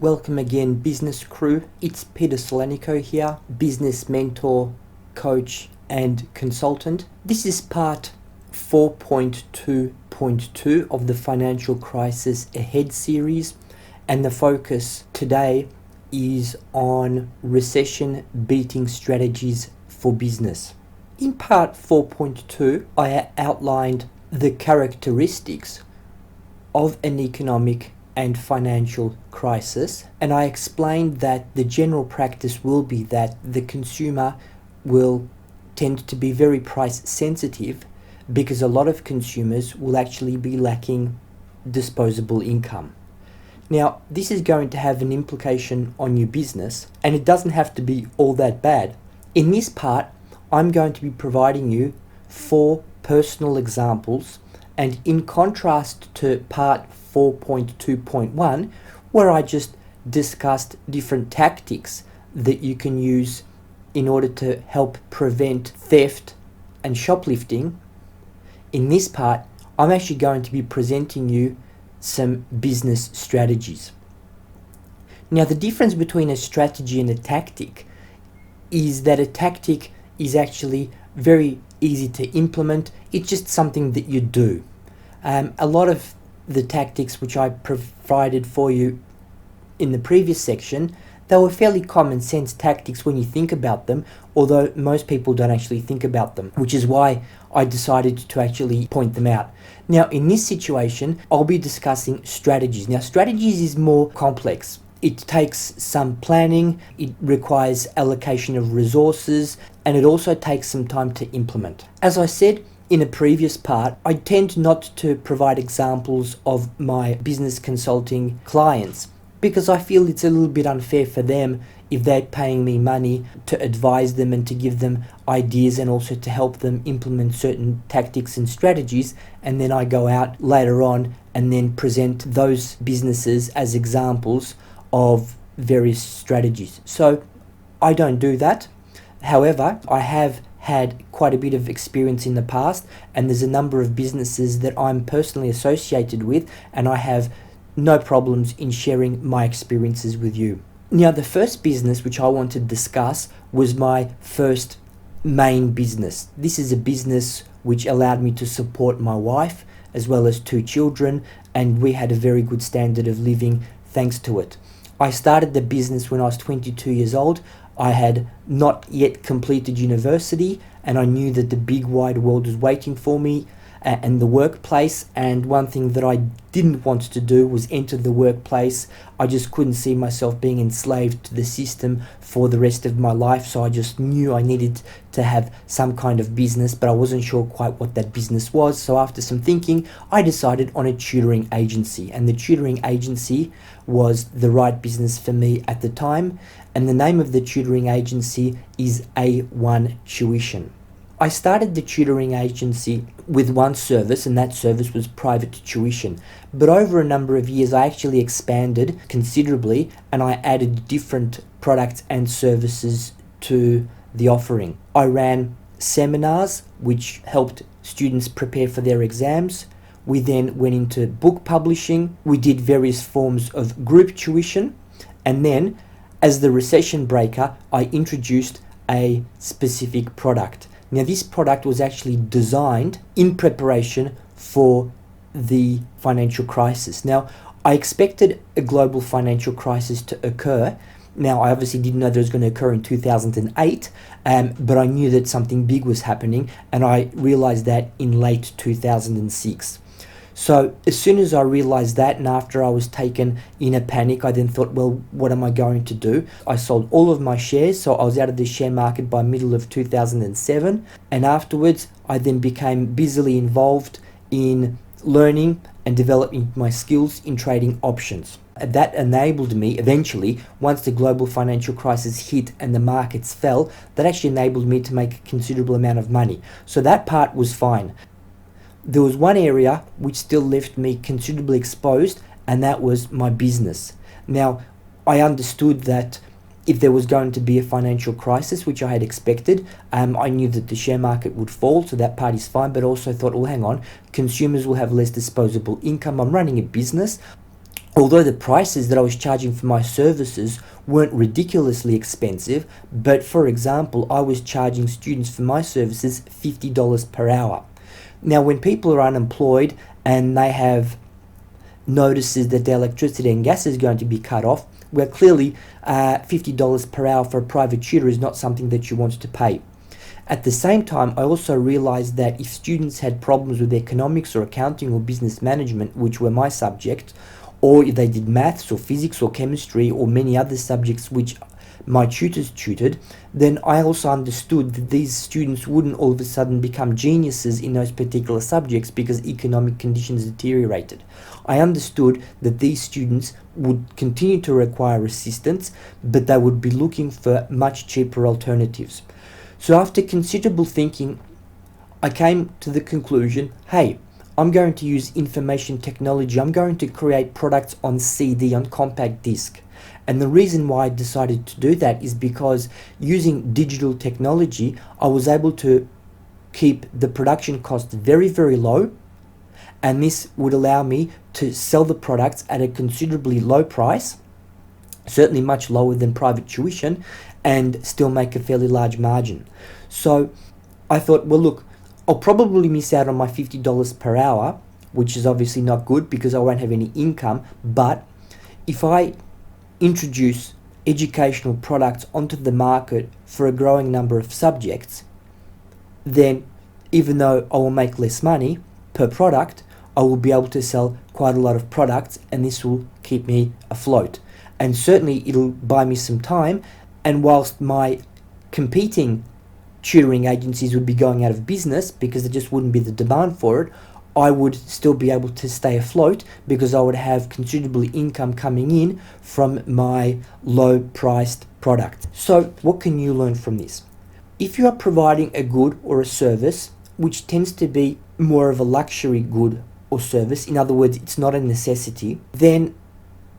Welcome again, business crew. It's Peter Solanico here, business mentor, coach, and consultant. This is part 4.2.2 of the Financial Crisis Ahead series, and the focus today is on recession beating strategies for business. In part 4.2, I outlined the characteristics of an economic and financial crisis, and I explained that the general practice will be that the consumer will tend to be very price sensitive because a lot of consumers will actually be lacking disposable income. Now, this is going to have an implication on your business, and it doesn't have to be all that bad. In this part, I'm going to be providing you 4 personal examples, and in contrast to part 4.2.1, where I just discussed different tactics that you can use in order to help prevent theft and shoplifting, in this part, I'm actually going to be presenting you some business strategies. Now, the difference between a strategy and a tactic is that a tactic is actually very easy to implement. It's just something that you do. A lot of the tactics which I provided for you in the previous section, they were fairly common sense tactics when you think about them, although most people don't actually think about them, which is why I decided to actually point them out. Now, in this situation, I'll be discussing strategies. Now, strategies is more complex. It takes some planning, it requires allocation of resources, and it also takes some time to implement. As I said in a previous part, I tend not to provide examples of my business consulting clients because I feel it's a little bit unfair for them if they're paying me money to advise them and to give them ideas and also to help them implement certain tactics and strategies, and then I go out later on and then present those businesses as examples of various strategies. So I don't do that. However, I have had quite a bit of experience in the past, and there's a number of businesses that I'm personally associated with, and I have no problems in sharing my experiences with you. Now, the first business which I want to discuss was my first main business. This is a business which allowed me to support my wife as well as 2 children, and we had a very good standard of living thanks to it. I started the business when I was 22 years old. I had not yet completed university, and I knew that the big wide world was waiting for me and the workplace, and one thing that I didn't want to do was enter the workplace. I just couldn't see myself being enslaved to the system for the rest of my life, so I just knew I needed to have some kind of business, but I wasn't sure quite what that business was. So after some thinking, I decided on a tutoring agency, and the tutoring agency was the right business for me at the time, and the name of the tutoring agency is A1 Tuition. I started the tutoring agency with one service, and that service was private tuition. But over a number of years, I actually expanded considerably, and I added different products and services to the offering. I ran seminars which helped students prepare for their exams. We then went into book publishing. We did various forms of group tuition, and then as the recession breaker, I introduced a specific product. Now, this product was actually designed in preparation for the financial crisis. Now, I expected a global financial crisis to occur. Now, I obviously didn't know that it was going to occur in 2008, but I knew that something big was happening, and I realized that in late 2006. So as soon as I realized that, and after I was taken in a panic, I then thought, well, what am I going to do? I sold all of my shares, so I was out of the share market by middle of 2007. And afterwards, I then became busily involved in learning and developing my skills in trading options. That enabled me eventually, once the global financial crisis hit and the markets fell, that actually enabled me to make a considerable amount of money. So that part was fine. There was one area which still left me considerably exposed, and that was my business. Now, I understood that if there was going to be a financial crisis, which I had expected, I knew that the share market would fall, so that part is fine, but also thought, well, hang on, consumers will have less disposable income. I'm running a business. although the prices that I was charging for my services weren't ridiculously expensive, but for example, I was charging students for my services $50 per hour. Now, when people are unemployed and they have notices that their electricity and gas is going to be cut off, well, clearly $50 per hour for a private tutor is not something that you want to pay. At the same time, I also realized that if students had problems with economics or accounting or business management, which were my subjects, or if they did maths or physics or chemistry or many other subjects which my tutors tutored, then I also understood that these students wouldn't all of a sudden become geniuses in those particular subjects because economic conditions deteriorated. I understood that these students would continue to require assistance, but they would be looking for much cheaper alternatives. So after considerable thinking, I came to the conclusion, hey, I'm going to use information technology. I'm going to create products on CD, on compact disc. And the reason why I decided to do that is because using digital technology, I was able to keep the production cost very, very low. And this would allow me to sell the products at a considerably low price, certainly much lower than private tuition, and still make a fairly large margin. So I thought, well, look, I'll probably miss out on my $50 per hour, which is obviously not good because I won't have any income. But if I introduce educational products onto the market for a growing number of subjects, then even though I will make less money per product, I will be able to sell quite a lot of products, and this will keep me afloat. And certainly it'll buy me some time, and whilst my competing tutoring agencies would be going out of business because there just wouldn't be the demand for it, I would still be able to stay afloat because I would have considerable income coming in from my low-priced product. So what can you learn from this? If you are providing a good or a service which tends to be more of a luxury good or service, in other words, it's not a necessity, then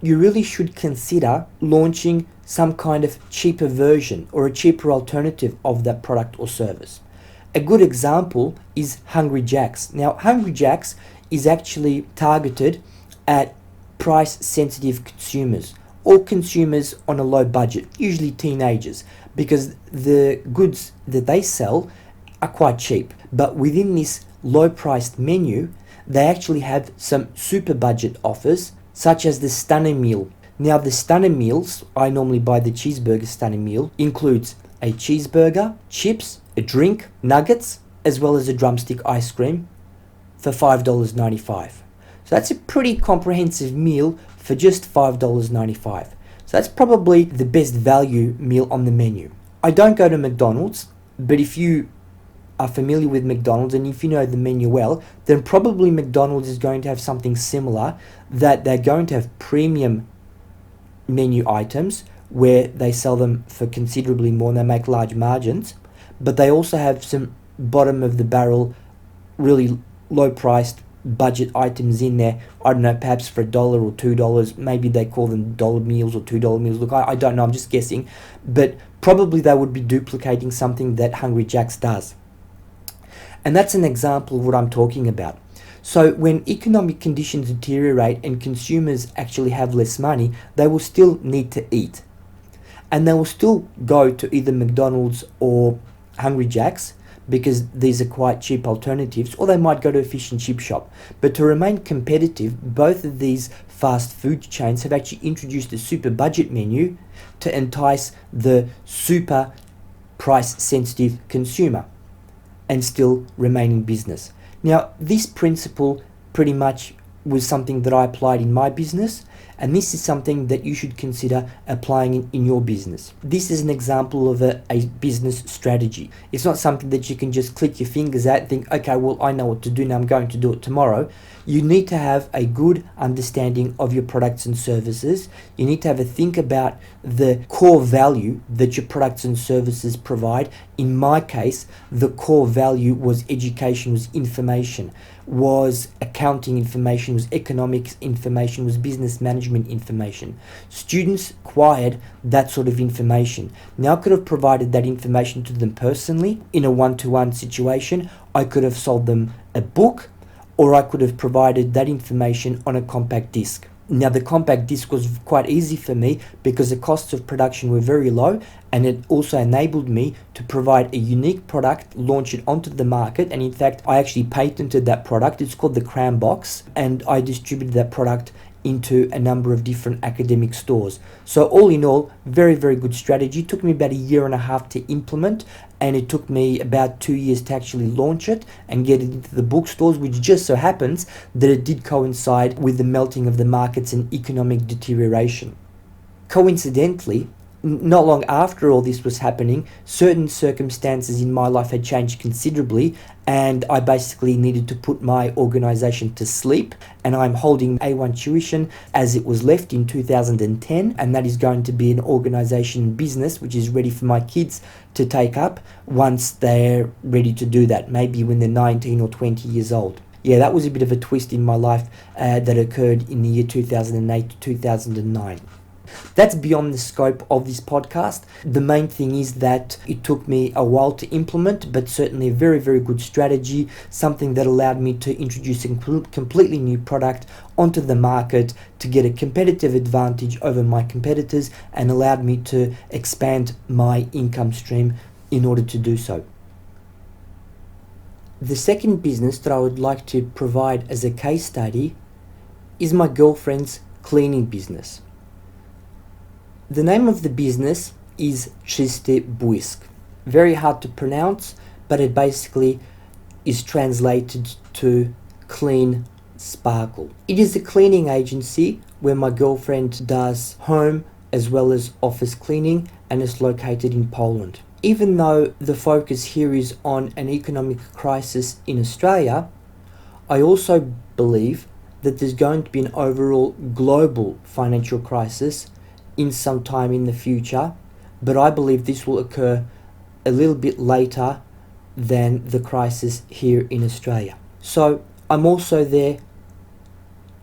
you really should consider launching some kind of cheaper version or a cheaper alternative of that product or service. A good example is Hungry Jack's. Now, Hungry Jack's is actually targeted at price-sensitive consumers or consumers on a low budget, usually teenagers, because the goods that they sell are quite cheap. But within this low-priced menu, they actually have some super budget offers, such as the Stunner Meal. Now, the Stunner Meals, I normally buy the cheeseburger Stunner Meal, includes a cheeseburger, chips, a drink, nuggets, as well as a drumstick ice cream for $5.95. So that's a pretty comprehensive meal for just $5.95. So that's probably the best value meal on the menu. I don't go to McDonald's, but if you are familiar with McDonald's and if you know the menu well, then probably McDonald's is going to have something similar, that they're going to have premium menu items where they sell them for considerably more and they make large margins, but they also have some bottom of the barrel, really low priced budget items in there. I don't know, perhaps for $1 or $2, maybe they call them dollar meals or $2 meals. Look, I don't know, I'm just guessing, but probably they would be duplicating something that Hungry Jack's does. And that's an example of what I'm talking about. So when economic conditions deteriorate and consumers actually have less money, they will still need to eat. And they will still go to either McDonald's or Hungry Jack's because these are quite cheap alternatives, or they might go to a fish and chip shop. But to remain competitive, both of these fast food chains have actually introduced a super budget menu to entice the super price sensitive consumer and still remain in business. Now, this principle pretty much was something that I applied in my business, and this is something that you should consider applying in your business. This is an example of a business strategy. It's not something that you can just click your fingers at and think, okay, well, I know what to do now, I'm going to do it tomorrow. You need to have a good understanding of your products and services. You need to have a think about the core value that your products and services provide. In my case, the core value was education, was information, was accounting information, was economics information, was business management information. Students acquired that sort of information. Now, I could have provided that information to them personally in a one-to-one situation. I could have sold them a book, or I could have provided that information on a compact disc. Now, the compact disc was quite easy for me because the costs of production were very low, and it also enabled me to provide a unique product, launch it onto the market, and in fact, I actually patented that product. It's called the Cram Box, and I distributed that product into a number of different academic stores. So all in all, very, very good strategy. It took me about 1.5 years to implement, and it took me about 2 years to actually launch it and get it into the bookstores, which just so happens that it did coincide with the melting of the markets and economic deterioration. Coincidentally, not long after all this was happening, certain circumstances in my life had changed considerably, and I basically needed to put my organization to sleep, and I'm holding A1 Tuition as it was left in 2010, and that is going to be an organization business which is ready for my kids to take up once they're ready to do that, maybe when they're 19 or 20 years old. Yeah, that was a bit of a twist in my life that occurred in the year 2008 to 2009. That's beyond the scope of this podcast. The main thing is that it took me a while to implement, but certainly a very, very good strategy, something that allowed me to introduce a completely new product onto the market to get a competitive advantage over my competitors, and allowed me to expand my income stream in order to do so. The second business that I would like to provide as a case study is my girlfriend's cleaning business. The name of the business is Čiste Błysk. Very hard to pronounce, but it basically is translated to clean sparkle. It is a cleaning agency where my girlfriend does home as well as office cleaning, and is located in Poland. Even though the focus here is on an economic crisis in Australia, I also believe that there's going to be an overall global financial crisis in some time in the future, but I believe this will occur a little bit later than the crisis here in Australia. So I'm also there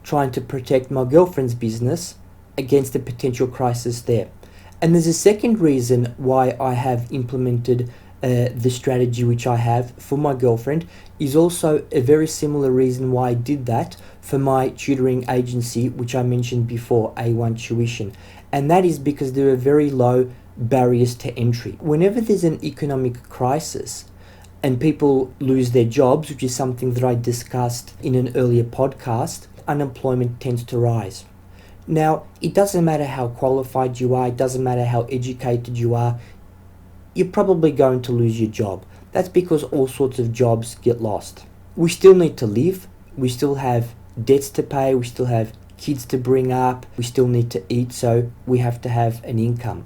trying to protect my girlfriend's business against a potential crisis there. And there's a second reason why I have implemented the strategy which I have for my girlfriend, is also a very similar reason why I did that for my tutoring agency, which I mentioned before, A1 Tuition. And that is because there are very low barriers to entry. Whenever there's an economic crisis and people lose their jobs, which is something that I discussed in an earlier podcast, unemployment tends to rise. Now, it doesn't matter how qualified you are, it doesn't matter how educated you are, you're probably going to lose your job. That's because all sorts of jobs get lost. We still need to live, we still have debts to pay, we still have kids to bring up, we still need to eat, so we have to have an income.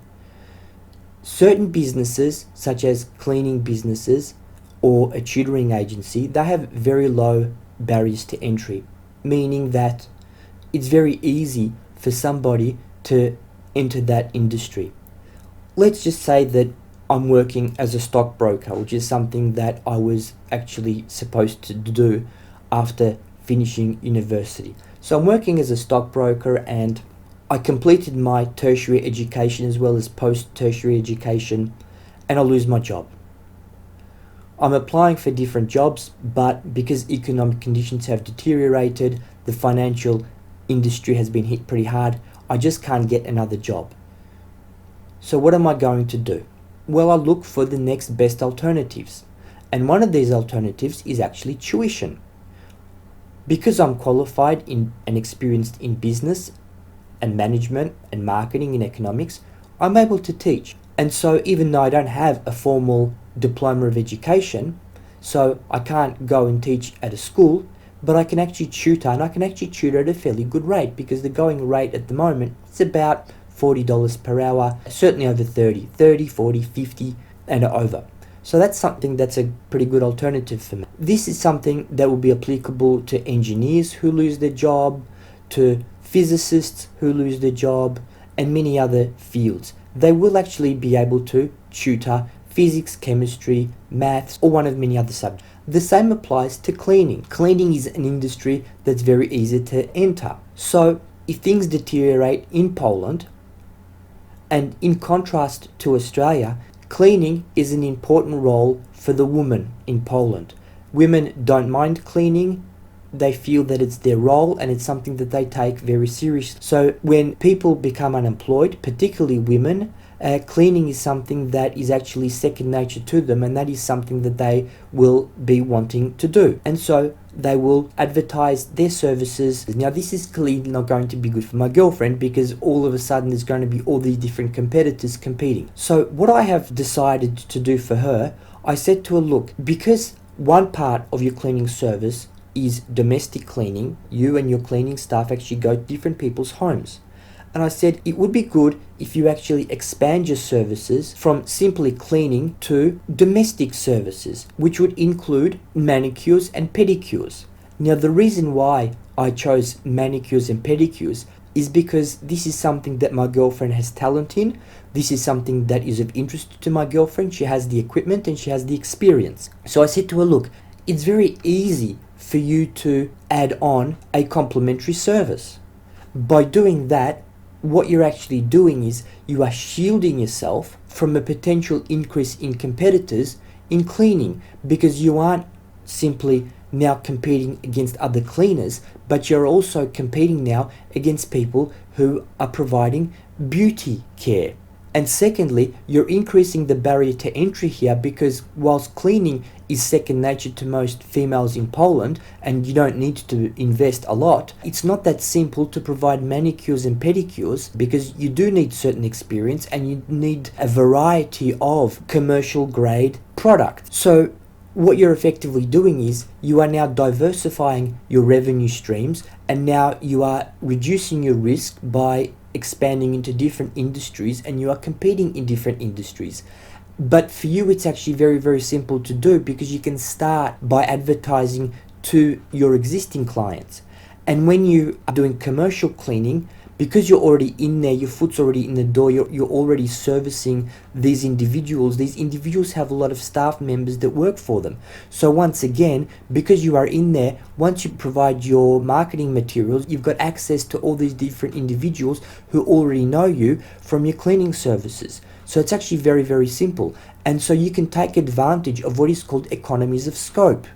Certain businesses, such as cleaning businesses or a tutoring agency, they have very low barriers to entry, meaning that it's very easy for somebody to enter that industry. Let's just say that I'm working as a stockbroker, which is something that I was actually supposed to do after finishing university. So I'm working as a stockbroker, and I completed my tertiary education as well as post-tertiary education, and I lose my job. I'm applying for different jobs, but because economic conditions have deteriorated, the financial industry has been hit pretty hard, I just can't get another job. So what am I going to do? Well, I look for the next best alternatives. And one of these alternatives is actually tuition. Because I'm qualified in and experienced in business and management and marketing and economics, I'm able to teach. And so even though I don't have a formal diploma of education, so I can't go and teach at a school, but I can actually tutor, and I can actually tutor at a fairly good rate, because the going rate at the moment is about $40 per hour, certainly over 30, 40, 50 and over. So that's something that's a pretty good alternative for me. This is something that will be applicable to engineers who lose their job, to physicists who lose their job, and many other fields. They will actually be able to tutor physics, chemistry, maths, or one of many other subjects. The same applies to cleaning. Cleaning is an industry that's very easy to enter. So if things deteriorate in Poland, and in contrast to Australia, cleaning is an important role for the woman in Poland. Women don't mind cleaning, they feel that it's their role and it's something that they take very seriously. So when people become unemployed, particularly women, cleaning is something that is actually second nature to them, and that is something that they will be wanting to do. And so they will advertise their services. Now, this is clearly not going to be good for my girlfriend, because all of a sudden there's going to be all these different competitors competing. So what I have decided to do for her, I said to her, look, because one part of your cleaning service is domestic cleaning, you and your cleaning staff actually go to different people's homes. And I said it would be good if you actually expand your services from simply cleaning to domestic services, which would include manicures and pedicures. Now, the reason why I chose manicures and pedicures is because this is something that my girlfriend has talent in. This is something that is of interest to my girlfriend. She has the equipment and she has the experience. So I said to her, look, it's very easy for you to add on a complimentary service. By doing that, what you're actually doing is you are shielding yourself from a potential increase in competitors in cleaning, because you aren't simply now competing against other cleaners, but you're also competing now against people who are providing beauty care. And secondly, you're increasing the barrier to entry here, because whilst cleaning is second nature to most females in Poland and you don't need to invest a lot, it's not that simple to provide manicures and pedicures, because you do need certain experience and you need a variety of commercial grade product. So what you're effectively doing is you are now diversifying your revenue streams, and now you are reducing your risk by expanding into different industries, and you are competing in different industries. But for you, it's actually very, very simple to do, because you can start by advertising to your existing clients. And when you are doing commercial cleaning, because you're already in there, your foot's already in the door, you're already servicing these individuals. These individuals have a lot of staff members that work for them. So once again, because you are in there, once you provide your marketing materials, you've got access to all these different individuals who already know you from your cleaning services. So it's actually very, very simple. And so you can take advantage of what is called economies of scope.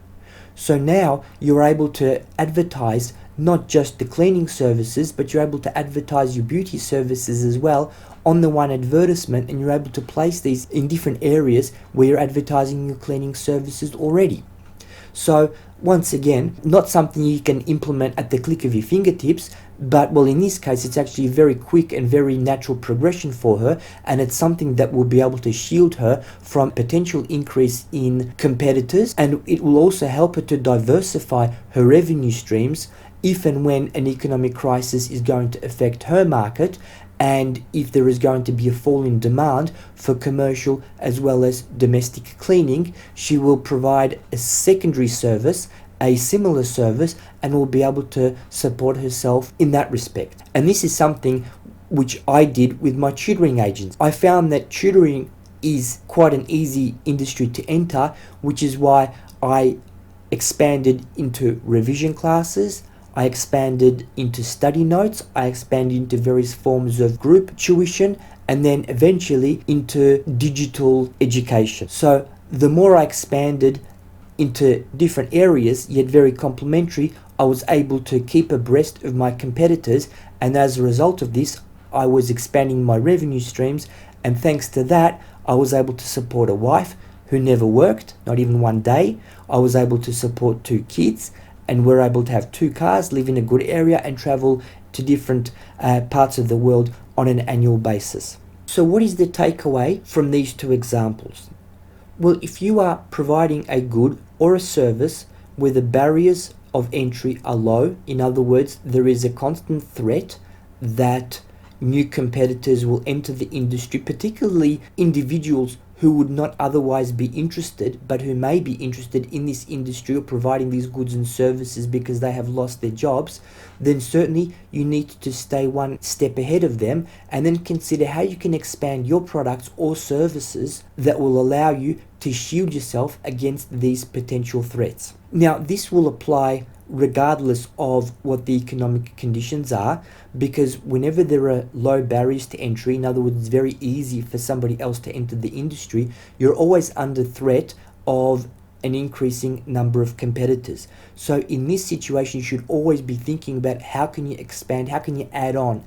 So now you're able to advertise not just the cleaning services, but you're able to advertise your beauty services as well on the one advertisement, and you're able to place these in different areas where you're advertising your cleaning services already. So once again, not something you can implement at the click of your fingertips, but well, in this case, it's actually a very quick and very natural progression for her, and it's something that will be able to shield her from potential increase in competitors, and it will also help her to diversify her revenue streams if and when an economic crisis is going to affect her market, and if there is going to be a fall in demand for commercial as well as domestic cleaning, she will provide a secondary service, a similar service, and will be able to support herself in that respect. And this is something which I did with my tutoring agents. I found that tutoring is quite an easy industry to enter, which is why I expanded into revision classes, I expanded into study notes, I expanded into various forms of group tuition, and then eventually into digital education. So the more I expanded into different areas, yet very complementary, I was able to keep abreast of my competitors, and as a result of this, I was expanding my revenue streams, and thanks to that, I was able to support a wife who never worked, not even one day. I was able to support 2 kids, and we're able to have 2 cars, live in a good area, and travel to different parts of the world on an annual basis. So what is the takeaway from these 2 examples? Well, if you are providing a good or a service where the barriers of entry are low, in other words, there is a constant threat that new competitors will enter the industry, particularly individuals who would not otherwise be interested, but who may be interested in this industry or providing these goods and services because they have lost their jobs, then certainly you need to stay one step ahead of them, and then consider how you can expand your products or services that will allow you to shield yourself against these potential threats. Now, this will apply regardless of what the economic conditions are, because whenever there are low barriers to entry, in other words, it's very easy for somebody else to enter the industry, you're always under threat of an increasing number of competitors. So in this situation, you should always be thinking about how can you expand, how can you add on.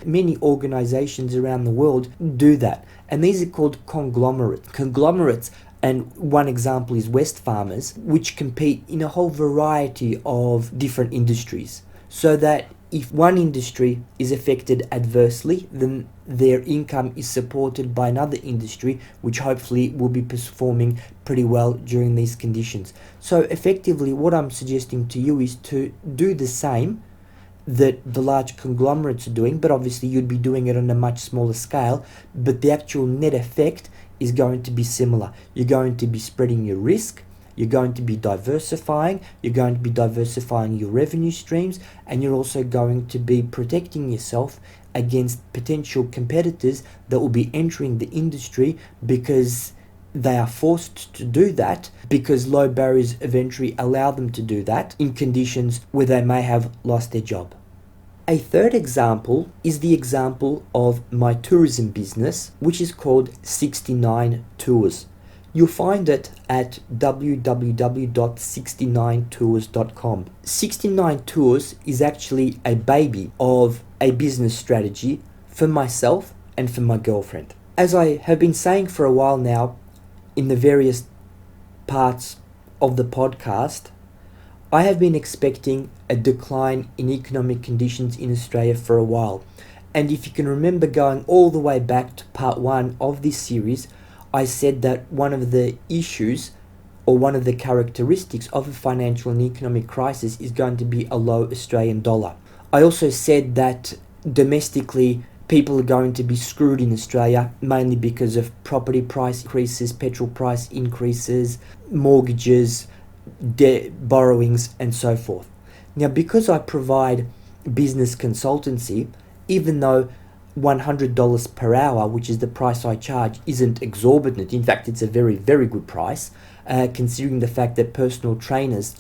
Many organizations around the world do that, and these are called conglomerates. And one example is Wesfarmers, which compete in a whole variety of different industries. So that if one industry is affected adversely, then their income is supported by another industry, which hopefully will be performing pretty well during these conditions. So effectively, what I'm suggesting to you is to do the same that the large conglomerates are doing, but obviously you'd be doing it on a much smaller scale, but the actual net effect is going to be similar. You're going to be spreading your risk, you're going to be diversifying your revenue streams, and you're also going to be protecting yourself against potential competitors that will be entering the industry because they are forced to do that, because low barriers of entry allow them to do that in conditions where they may have lost their job. A third example is the example of my tourism business, which is called 69 Tours. You'll find it at www.69tours.com. 69 Tours is actually a baby of a business strategy for myself and for my girlfriend. As I have been saying for a while now in the various parts of the podcast, I have been expecting a decline in economic conditions in Australia for a while. And if you can remember going all the way back to part 1 of this series, I said that one of the issues or one of the characteristics of a financial and economic crisis is going to be a low Australian dollar. I also said that domestically people are going to be screwed in Australia, mainly because of property price increases, petrol price increases, mortgages, debt, borrowings, and so forth. Now, because I provide business consultancy, even though $100 per hour, which is the price I charge, isn't exorbitant. In fact, it's a very, very good price, considering the fact that personal trainers,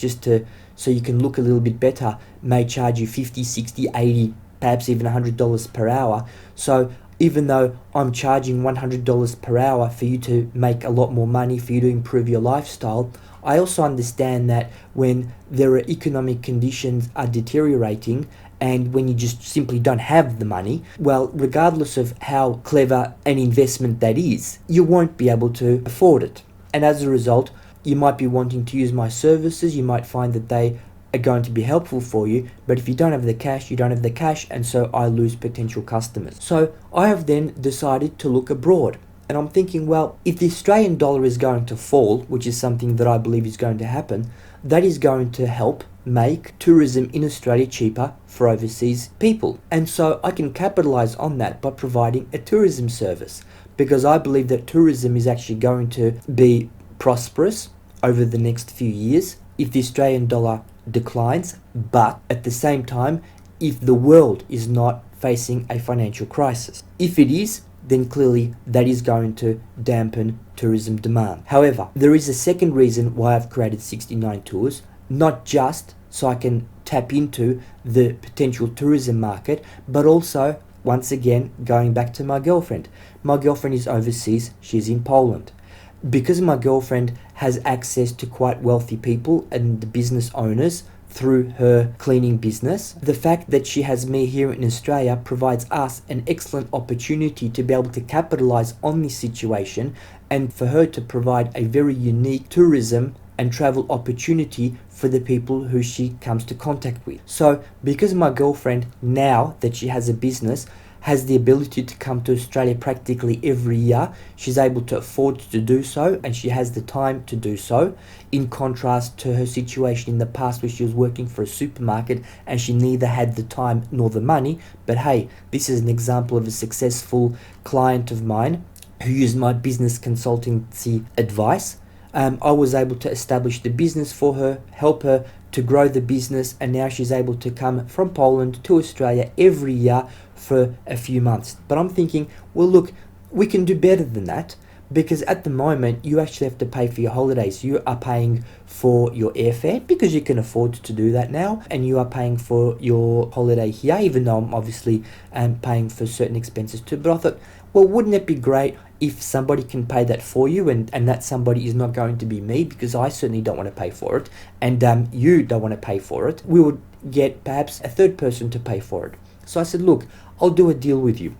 so you can look a little bit better, may charge you $50, $60, $80, perhaps even $100 per hour. So even though I'm charging $100 per hour for you to make a lot more money, for you to improve your lifestyle, I also understand that when there are economic conditions are deteriorating, and when you just simply don't have the money, well, regardless of how clever an investment that is, you won't be able to afford it. And as a result, you might be wanting to use my services, you might find that they are going to be helpful for you, but if you don't have the cash, you don't have the cash, and so I lose potential customers. So I have then decided to look abroad. And I'm thinking, well, if the Australian dollar is going to fall, which is something that I believe is going to happen, that is going to help make tourism in Australia cheaper for overseas people. And so I can capitalize on that by providing a tourism service, because I believe that tourism is actually going to be prosperous over the next few years if the Australian dollar declines, but at the same time, if the world is not facing a financial crisis. If it is, then clearly that is going to dampen tourism demand. However, there is a second reason why I've created 69 Tours, not just so I can tap into the potential tourism market, but also, once again, going back to my girlfriend. My girlfriend is overseas, she's in Poland. Because my girlfriend has access to quite wealthy people and business owners through her cleaning business, the fact that she has me here in Australia provides us an excellent opportunity to be able to capitalize on this situation and for her to provide a very unique tourism and travel opportunity for the people who she comes to contact with. So because my girlfriend, now that she has a business, has the ability to come to Australia practically every year, she's able to afford to do so, and she has the time to do so, in contrast to her situation in the past where she was working for a supermarket and she neither had the time nor the money. But hey, this is an example of a successful client of mine who used my business consultancy advice. I was able to establish the business for her, help her to grow the business, and now she's able to come from Poland to Australia every year for a few months. But I'm thinking, well, look, we can do better than that, because at the moment you actually have to pay for your holidays. You are paying for your airfare because you can afford to do that now, and you are paying for your holiday here, even though I'm obviously paying for certain expenses too. But I thought, Well, wouldn't it be great if somebody can pay that for you, and that somebody is not going to be me, because I certainly don't want to pay for it, and you don't want to pay for it. We would get perhaps a third person to pay for it. So I said, look, I'll do a deal with you.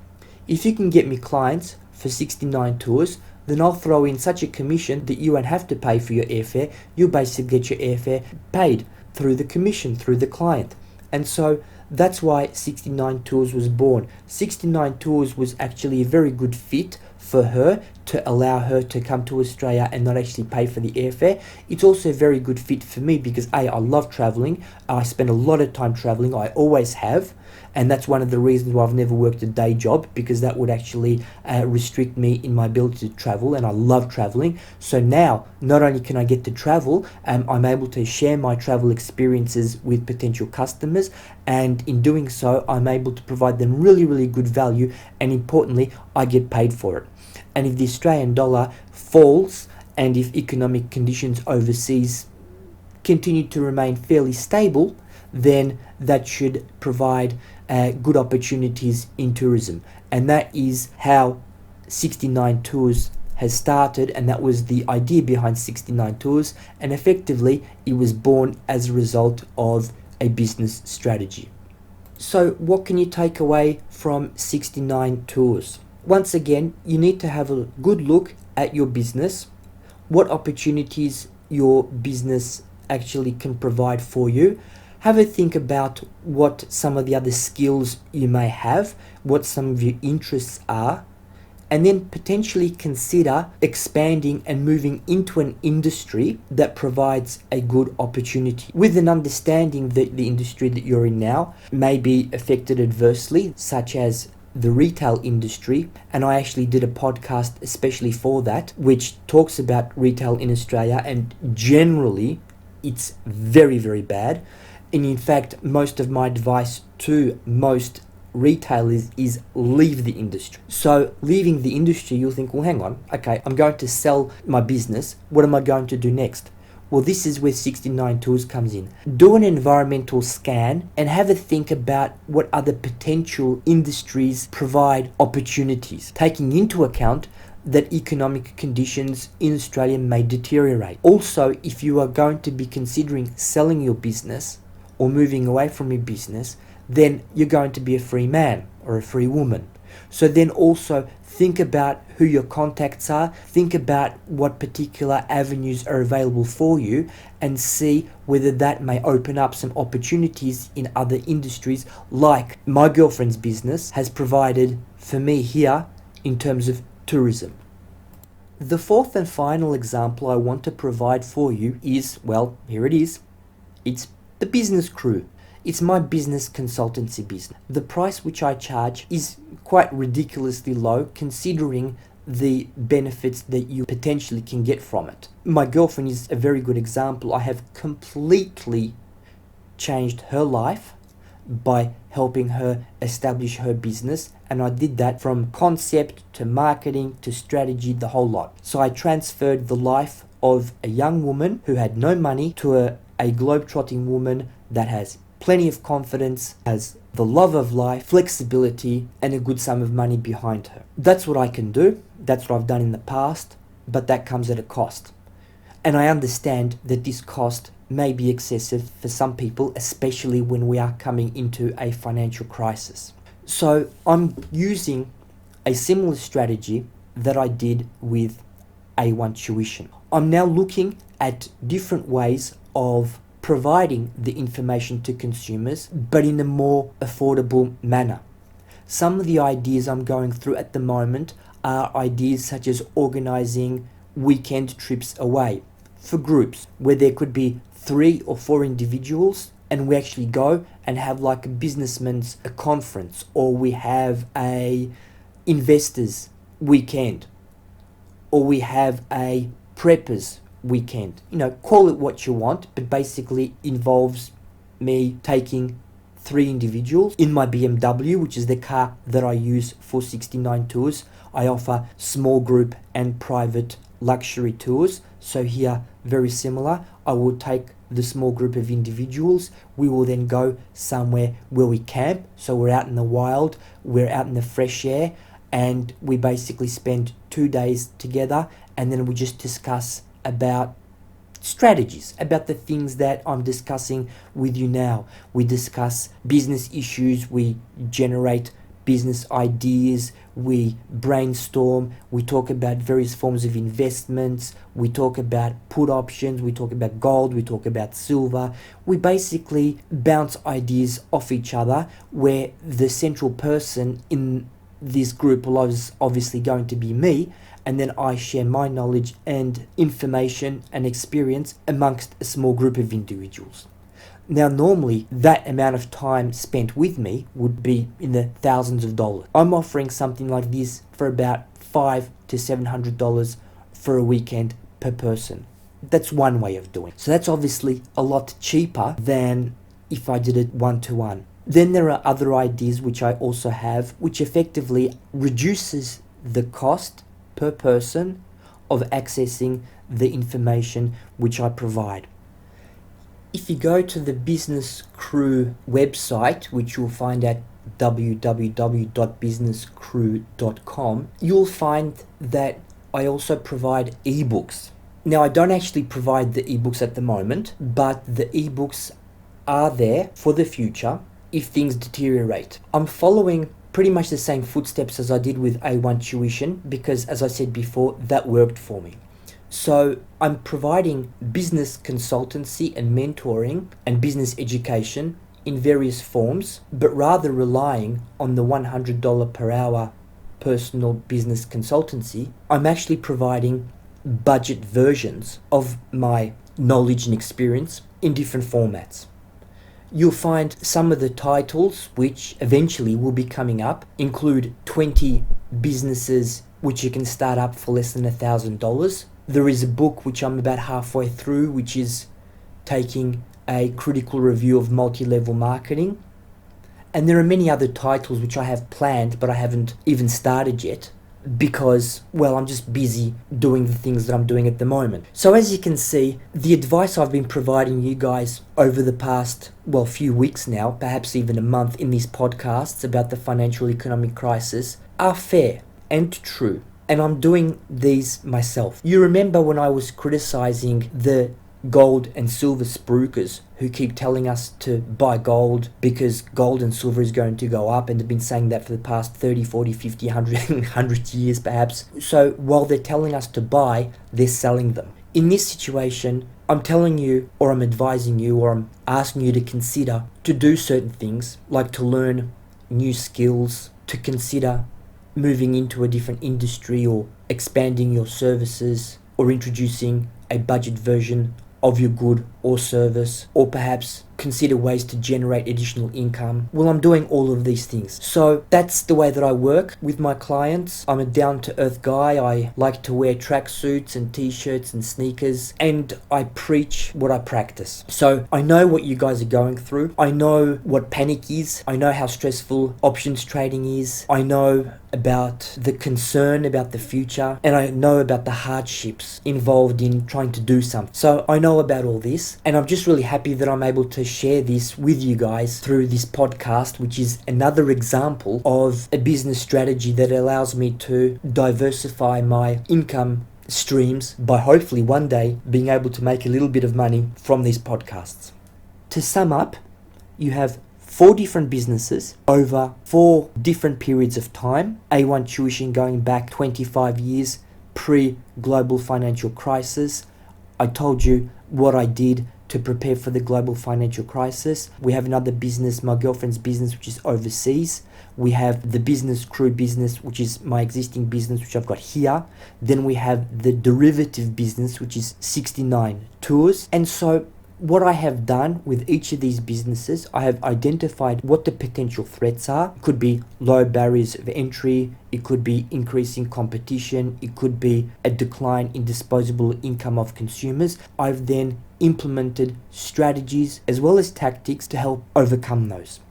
If you can get me clients for 69 tours, then I'll throw in such a commission that you won't have to pay for your airfare. You'll basically get your airfare paid through the commission, through the client. And so that's why 69 Tours was born. 69 Tours was actually a very good fit for her, to allow her to come to Australia and not actually pay for the airfare. It's also a very good fit for me because I love traveling. I spend a lot of time traveling. I always have. And that's one of the reasons why I've never worked a day job, because that would actually restrict me in my ability to travel, and I love traveling. So now, not only can I get to travel, I'm able to share my travel experiences with potential customers, and in doing so, I'm able to provide them really, really good value, and importantly, I get paid for it. And if the Australian dollar falls, and if economic conditions overseas continue to remain fairly stable, then that should provide good opportunities in tourism. And that is how 69 Tours has started, and that was the idea behind 69 Tours, and effectively it was born as a result of a business strategy. So what can you take away from 69 Tours? Once again, you need to have a good look at your business, what opportunities your business actually can provide for you. Have a think about what some of the other skills you may have, what some of your interests are, and then potentially consider expanding and moving into an industry that provides a good opportunity, with an understanding that the industry that you're in now may be affected adversely, such as the retail industry. And I actually did a podcast especially for that, which talks about retail in Australia, and generally it's very, very bad. And in fact, most of my advice to most retailers is leave the industry. So leaving the industry, you'll think, well, hang on, okay, I'm going to sell my business. What am I going to do next? Well, this is where 69 Tours comes in. Do an environmental scan and have a think about what other potential industries provide opportunities, taking into account that economic conditions in Australia may deteriorate. Also, if you are going to be considering selling your business or moving away from your business, then you're going to be a free man or a free woman. So then also think about who your contacts are, think about what particular avenues are available for you, and see whether that may open up some opportunities in other industries, like my girlfriend's business has provided for me here in terms of tourism. The fourth and final example I want to provide for you is, well, here it is. It's the business crew. It's my business consultancy business. The price which I charge is quite ridiculously low considering the benefits that you potentially can get from it. My girlfriend is a very good example. I have completely changed her life by helping her establish her business, and I did that from concept to marketing to strategy, the whole lot. So I transferred the life of a young woman who had no money to a globe-trotting woman that has plenty of confidence, has the love of life, flexibility, and a good sum of money behind her. That's what I can do. That's what I've done in the past, but that comes at a cost. And I understand that this cost may be excessive for some people, especially when we are coming into a financial crisis. So I'm using a similar strategy that I did with A1 Tuition. I'm now looking at different ways of providing the information to consumers, but in a more affordable manner. Some of the ideas I'm going through at the moment are ideas such as organizing weekend trips away for groups, where there could be 3 or 4 individuals, and we actually go and have like a businessman's conference, or we have a investors weekend, or we have a preppers weekend. You know, call it what you want, but basically involves me taking 3 individuals in my BMW, which is the car that I use for 69 Tours. I offer small group and private luxury tours. So here, very similar. I will take the small group of individuals. We will then go somewhere where we camp. So we're out in the wild, we're out in the fresh air, and we basically spend 2 days together, and then we just discuss about strategies, about the things that I'm discussing with you now. We discuss business issues, we generate business ideas, we brainstorm, we talk about various forms of investments, we talk about put options, we talk about gold, we talk about silver. We basically bounce ideas off each other, where the central person in this group was obviously going to be me, and then I share my knowledge and information and experience amongst a small group of individuals. Now, normally that amount of time spent with me would be in the thousands of dollars. I'm offering something like this for about $500 to $700 for a weekend per person. That's one way of doing it. So that's obviously a lot cheaper than if I did it one-to-one. Then there are other ideas which I also have, which effectively reduces the cost per person of accessing the information which I provide. If you go to the Business Crew website, which you'll find at www.businesscrew.com, you'll find that I also provide ebooks. Now, I don't actually provide the ebooks at the moment, but the ebooks are there for the future if things deteriorate. I'm following pretty much the same footsteps as I did with A1 Tuition because, as I said before, that worked for me. So I'm providing business consultancy and mentoring and business education in various forms, but rather relying on the $100 per hour personal business consultancy, I'm actually providing budget versions of my knowledge and experience in different formats. You'll find some of the titles, which eventually will be coming up, include 20 businesses which you can start up for less than $1,000. There is a book which I'm about halfway through, which is taking a critical review of multi-level marketing. And there are many other titles which I have planned, but I haven't even started yet because, well, I'm just busy doing the things that I'm doing at the moment. So as you can see, the advice I've been providing you guys over the past, well, few weeks now, perhaps even a month in these podcasts about the financial economic crisis are fair and true. And I'm doing these myself. You remember when I was criticizing the gold and silver spruikers who keep telling us to buy gold because gold and silver is going to go up, and they've been saying that for the past 30, 40, 50, 100 years perhaps. So while they're telling us to buy, they're selling them. In this situation, I'm telling you, or I'm advising you, or I'm asking you to consider to do certain things, like to learn new skills, to consider moving into a different industry or expanding your services or introducing a budget version of your good or service, or perhaps consider ways to generate additional income. Well, I'm doing all of these things. So that's the way that I work with my clients. I'm a down-to-earth guy. I like to wear tracksuits and t-shirts and sneakers, and I preach what I practice. So I know what you guys are going through. I know what panic is. I know how stressful options trading is. I know about the concern about the future, and I know about the hardships involved in trying to do something. So I know about all this, and I'm just really happy that I'm able to share this with you guys through this podcast, which is another example of a business strategy that allows me to diversify my income streams by hopefully one day being able to make a little bit of money from these podcasts. To sum up, you have 4 different businesses over 4 different periods of time. A1 Tuition going back 25 years pre-global financial crisis. I told you what I did to prepare for the global financial crisis. We have another business, my girlfriend's business, which is overseas. We have the Business Crew business, which is my existing business, which I've got here. Then we have the derivative business, which is 69 tours. And so what I have done with each of these businesses, I have identified what the potential threats are. It could be low barriers of entry, it could be increasing competition, it could be a decline in disposable income of consumers. I've then implemented strategies as well as tactics to help overcome those.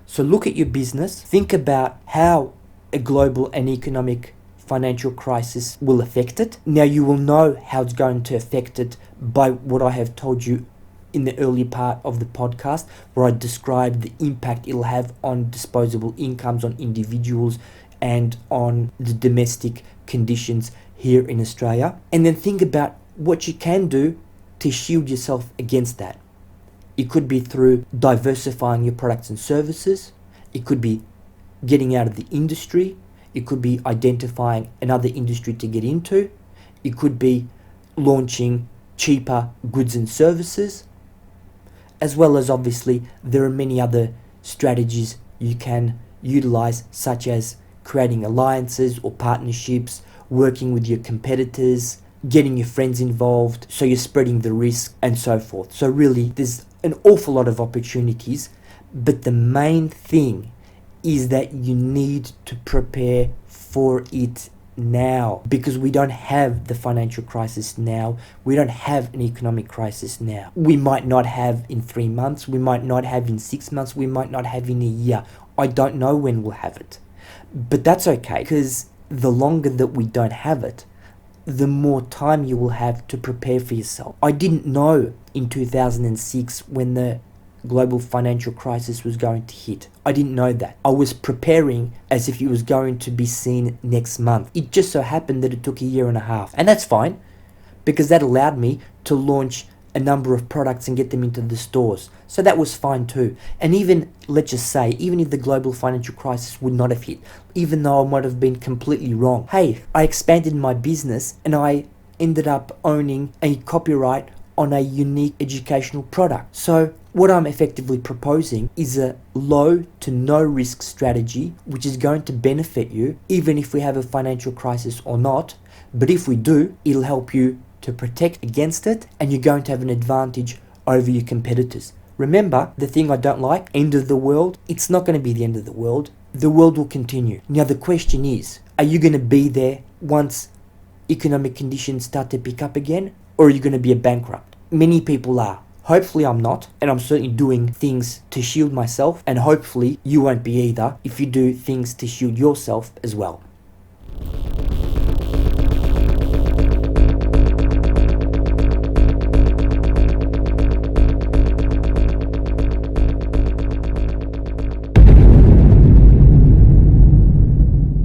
So look at your business, think about how a global and economic financial crisis will affect it. Now you will know how it's going to affect it by what I have told you in the early part of the podcast, where I described the impact it'll have on disposable incomes on individuals and on the domestic conditions here in Australia. And then think about what you can do to shield yourself against that. It could be through diversifying your products and services. It could be getting out of the industry. It could be identifying another industry to get into. It could be launching cheaper goods and services. As well as, obviously, there are many other strategies you can utilize, such as creating alliances or partnerships, working with your competitors, getting your friends involved, so you're spreading the risk and so forth. So really, there's an awful lot of opportunities, but the main thing is that you need to prepare for it now, because we don't have the financial crisis now. We don't have an economic crisis now. We might not have in 3 months, we might not have in 6 months, we might not have in a year. I don't know when we'll have it, but that's okay, because the longer that we don't have it, the more time you will have to prepare for yourself. I didn't know in 2006 when the global financial crisis was going to hit. I didn't know that. I was preparing as if it was going to be seen next month. It just so happened that it took a year and a half. And that's fine, because that allowed me to launch a number of products and get them into the stores. So that was fine too. And even, let's just say, even if the global financial crisis would not have hit, even though I might have been completely wrong, hey, I expanded my business and I ended up owning a copyright on a unique educational product. So what I'm effectively proposing is a low to no risk strategy, which is going to benefit you even if we have a financial crisis or not. But if we do, it'll help you to protect against it, and you're going to have an advantage over your competitors. Remember, the thing I don't like, end of the world, it's not going to be the end of the world. The world will continue. Now the question is, are you going to be there once economic conditions start to pick up again, or are you going to be a bankrupt? Many people are. Hopefully I'm not, and I'm certainly doing things to shield myself, and hopefully you won't be either if you do things to shield yourself as well.